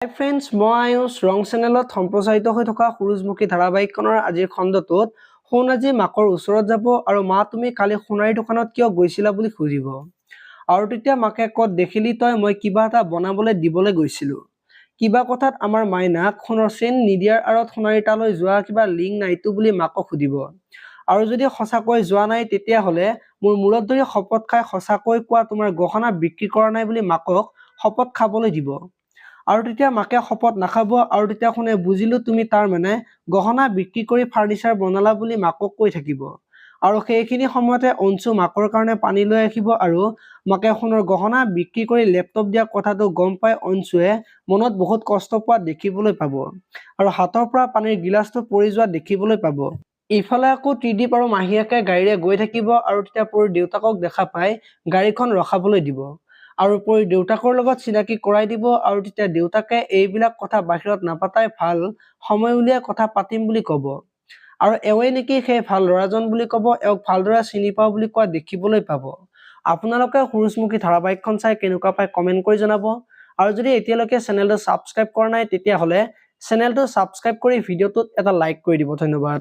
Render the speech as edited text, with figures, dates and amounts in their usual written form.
হাই friends, মই আয়ুষ ৰং চেনেলত সম্প্ৰচাৰিত হৈ থকা সূৰুযমুখী ধাৰাবাহিকখনৰ আজিৰ খণ্ডটোত সোণ আজি মাকৰ ওচৰত যাব আৰু মা তুমি কালি সোণাৰী দোকানত কিয় গৈছিলা বুলি সুধিব। আৰু তেতিয়া মাকে ক'ত দেখিলি তই, মই কিবা এটা বনাবলৈ দিবলৈ গৈছিলোঁ। কিবা কথাত আমাৰ মাইনাক সোণৰ চেইন নিদিয়াৰ আঁৰত সোণাৰী তালৈ যোৱা কিবা লিংক নাইতো বুলি মাকক সুধিব। আৰু যদি সঁচাকৈ যোৱা নাই তেতিয়াহ'লে মোৰ মূৰত ধৰি শপত খাই সঁচাকৈ কোৱা তোমাৰ গহনা বিক্ৰী কৰা নাই বুলি মাকক শপত খাবলৈ দিব। আৰু তেতিয়া মাকে শপত নাখাব আৰু তেতিয়া শুনে বুজিলো তুমি তাৰ মানে গহনা বিক্ৰী কৰি ফাৰ্নিচাৰ বনালা বুলি মাকক কৈ থাকিব। আৰু সেইখিনি সময়তে অঞ্চু মাকৰ কাৰণে পানী লৈ আহিব আৰু মাকে সোণৰ গহনা বিক্ৰী কৰি লেপটপ দিয়া কথাটো গম পাই অঞ্চুৱে মনত বহুত কষ্ট পোৱা দেখিবলৈ পাব আৰু হাতৰ পৰা পানীৰ গিলাচটো পৰি যোৱা দেখিবলৈ পাব। ইফালে আকৌ ত্ৰিদীপ আৰু মাহীয়েকে গাড়ীৰে গৈ থাকিব আৰু তেতিয়া পৰীৰ দেউতাকক দেখা পাই গাড়ীখন ৰখাবলৈ দিব আৰু পৰীৰ দেউতাকৰ লগত চিনাকি কৰাই দিব আৰু তেতিয়া দেউতাকে এইবিলাক কথা বাহিৰত নাপাতাই ভাল, সময় উলিয়াই কথা পাতিম বুলি ক'ব। আৰু এওঁৱে নেকি সেই ভাল ল'ৰাজন বুলি ক'ব, এওঁক ভালদৰে চিনি পাওঁ বুলি কোৱা দেখিবলৈ পাব। আপোনালোকে সূৰুযমুখী ধাৰাবাহিকখন চাই কেনেকুৱা পায় কমেণ্ট কৰি জনাব। আৰু যদি এতিয়ালৈকে চেনেলটো ছাবস্ক্ৰাইব কৰা নাই তেতিয়াহ'লে চেনেলটো ছাবস্ক্ৰাইব কৰি ভিডিঅ'টোত এটা লাইক কৰি দিব। ধন্যবাদ।